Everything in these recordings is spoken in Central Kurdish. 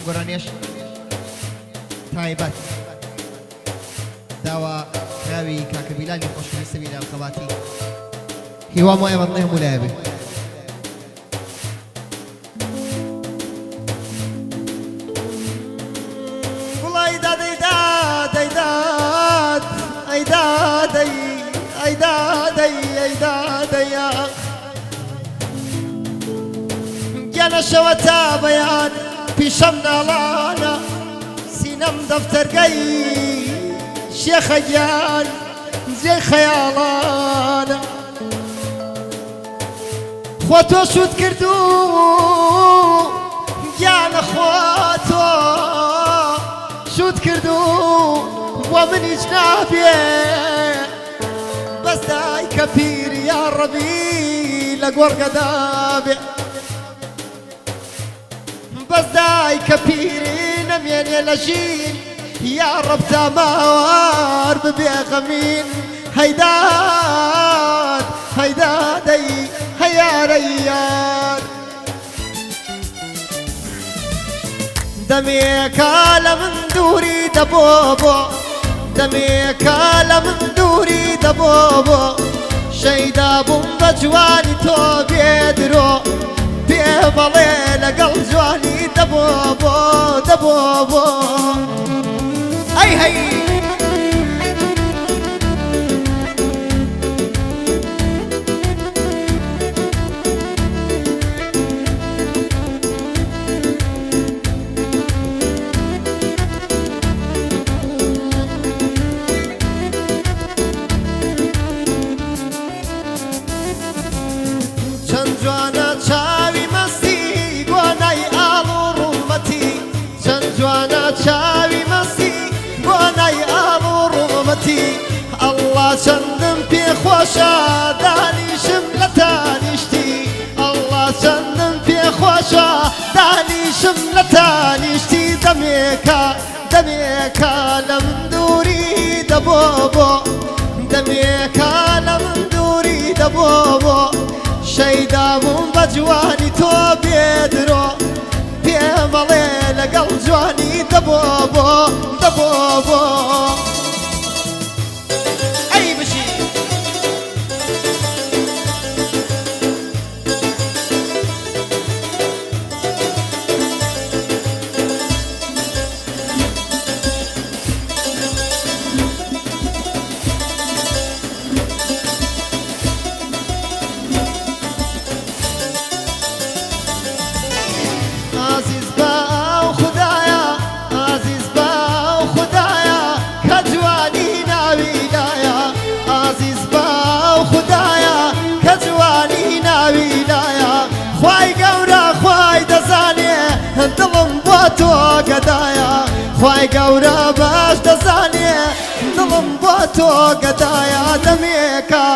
گۆرانیش تایبەت داوا ناوی کاکە بیلانی خۆشەویستە بیلال خەباتی هیوام وایە بەڵێ هەموو لایە بێ وڵای دادەیداد ئەیداد ئەیدادەی ئەیدادەی ئەیدادەیە گیانەشەوە تا بەیان پیشەم ناڵانە سینەم دەفتەرگەی شێخە گیان جێی خەیاڵانە خۆ تۆ شوت کردو گیانە خۆ تۆ شوت کردو بۆ منیش نابێ بەس دایکە پیر یا ڕەبی لە گۆڕگەدا بێ بەس دایکە پیری نەمێنێ لە ژین یا ڕەب تا ماوار ببێ غەمین هەیداد هەیدادەی هەیارەی یار دەمێکە لە من دووری دەبۆ بۆ دەمێکە لە من دووری دەبۆ بۆ شەیدا بووم بە جوانی تۆ بێدرۆ پێ بەڵێ لەگەڵ جوانی دەبۆ بۆ دەبۆ بۆ ئەی هەی چەند جوانە چاوی مەستی بۆنای ئاڵ و ڕوومەتی چەند جوانە چاوی مەستی بۆنای ئاڵ و ڕوومەتی ئەڵڵا چەندم پێخۆشە دانیشم لە تانیشتی ئەڵڵا چەندم پێخۆشە دانیشم لە تانیشتی دەمێکە دەمێکە لە من دووری دەبۆ بۆ دەمێکە لە من دووری دەبۆ بۆ شەیدا بووم بە جوانی تۆ بێدرۆ پێ بەڵێ لەگەڵ جوانی دەبۆ بۆ دەبۆ بۆ ئەی بشی عزیز باو خدایا عزیز باو خدایا کە جوانی ناویدایە عزیز باو خدایا کە جوانی ناویدایە خوای گەورە خوای دەزانێ دڵم بۆ تۆ گەدایە خوای گەورە باش دەزانێ دڵم بۆ تۆ گەدایە دەمێکە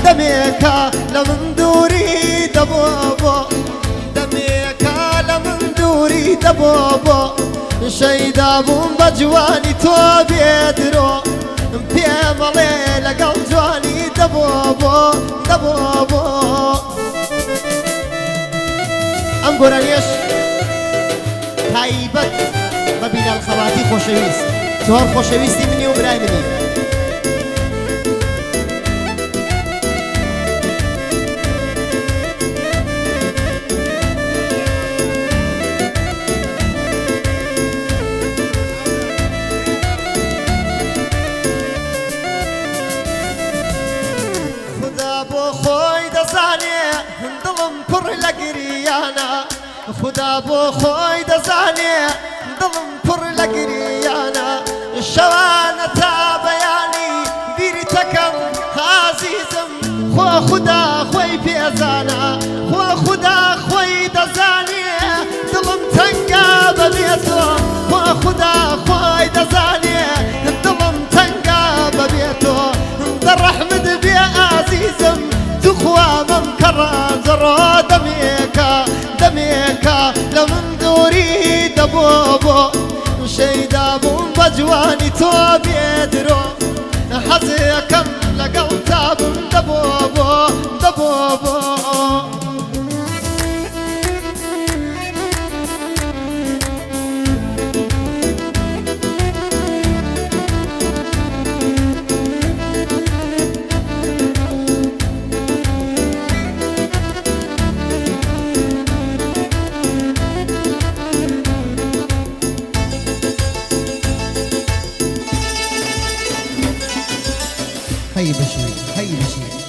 دەمێکە لە من دووری دەبۆ بۆ دەمێکە لە من دووری دەبۆ بۆ شەیدا بووم بە جوانی تۆ بێدرۆ پێ بەڵێ لەگەڵ جوانی دەبۆ بۆ دەبۆ بۆ ئەم گۆرانیەش تایبەت بە بیلال خەباتی خۆشەویست زۆر خۆشەویستی منی و برای منی دڵم پڕ لە گریانە خدا بۆ خۆی دەزانێ دڵم پڕ لە گریانە شەوانە تا بەیانی بیری تەکەم عەزیزم خۆ خدا خۆی پێزانە خۆ خدا خۆی دەزانێ دڵم تەنگە بەبێ تۆ خۆ خدا خۆی دەزانێ دڵم تەنگە بەبێ تۆ دەڕەحمت بێ عەزیزم تخوامم کەڕانجەڕۆ دەمێکە دەمێکە لە من دووری دەبۆ بۆ شەیدا بووم بە جوانی تۆ بێدرۆ حەزەکەم لەگەڵ تابم دەبۆ بۆ دەبۆ بۆ هەی بشی هەی بشی